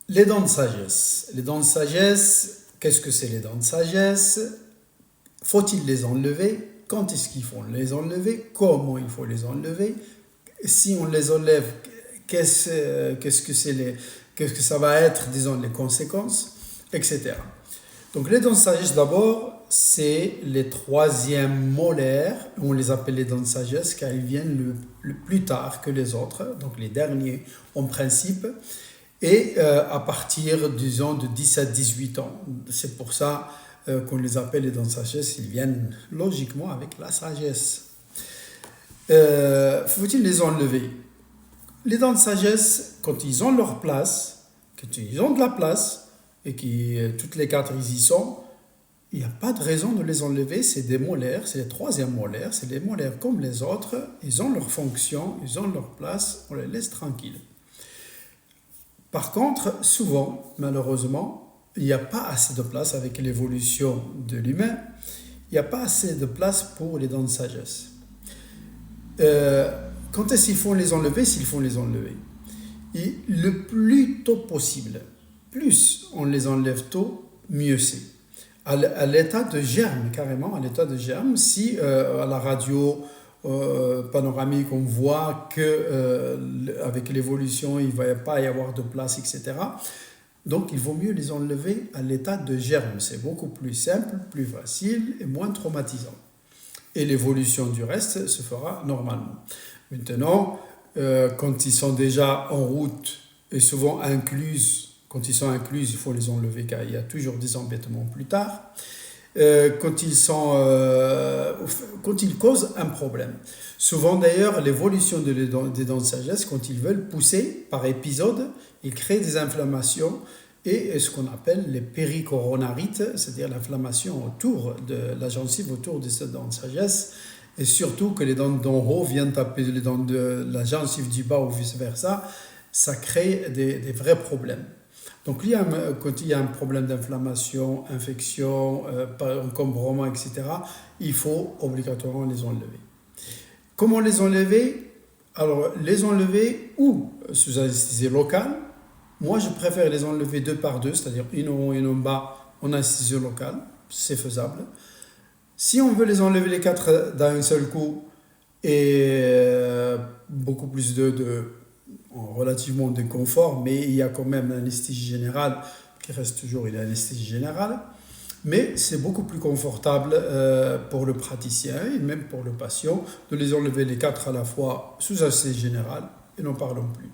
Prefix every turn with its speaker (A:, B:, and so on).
A: Les dents de sagesse. Les dents de sagesse, qu'est-ce que c'est les dents de sagesse? Faut-il les enlever? Quand est-ce qu'il faut les enlever? Comment il faut les enlever? Si on les enlève, qu'est-ce que ça va être, disons, les conséquences, etc. Donc les dents de sagesse d'abord, c'est les troisièmes molaires, on les appelle les dents de sagesse car ils viennent le plus tard que les autres, donc les derniers en principe, et à partir, disons, de 10 à 18 ans. C'est pour ça qu'on les appelle les dents de sagesse, ils viennent logiquement avec la sagesse. Faut-il les enlever? Les dents de sagesse, quand ils ont leur place, quand ils ont de la place, et que toutes les quatre ils y sont, il n'y a pas de raison de les enlever, c'est des molaires, c'est les troisièmes molaires, c'est des molaires comme les autres, ils ont leur fonction, ils ont leur place, on les laisse tranquilles. Par contre, souvent, malheureusement, il n'y a pas assez de place avec l'évolution de l'humain, il n'y a pas assez de place pour les dents de sagesse. Quand est-ce qu'ils font les enlever? S'ils font les enlever. Et le plus tôt possible. Plus on les enlève tôt, mieux c'est. À l'état de germe, carrément, à l'état de germe, si à la radio panoramique on voit que avec l'évolution il ne va pas y avoir de place, etc. Donc il vaut mieux les enlever à l'état de germe. C'est beaucoup plus simple, plus facile et moins traumatisant. Et l'évolution du reste se fera normalement. Maintenant, quand ils sont déjà en route et souvent incluses, quand ils sont incluses, il faut les enlever car il y a toujours des embêtements plus tard. Quand ils causent un problème. Souvent d'ailleurs, l'évolution des dents de sagesse, quand ils veulent pousser par épisode, ils créent des inflammations et ce qu'on appelle les péricoronarites, c'est-à-dire l'inflammation autour de la gencive, autour de ces dents de sagesse, et surtout que les dents d'en haut viennent taper les dents de la gencive du bas ou vice-versa, ça crée des vrais problèmes. Donc quand il y a un problème d'inflammation, infection, encombrement, etc., il faut obligatoirement les enlever. Comment les enlever? Alors, les enlever ou sous anesthésie locale. Moi, je préfère les enlever deux par deux, c'est-à-dire une en haut et une en bas en anesthésie locale. C'est faisable. Si on veut les enlever les quatre d'un seul coup et beaucoup plus relativement de confort, mais il y a quand même l'anesthésie générale qui reste toujours une anesthésie générale, mais c'est beaucoup plus confortable pour le praticien et même pour le patient de les enlever les quatre à la fois sous anesthésie générale et n'en parlons plus.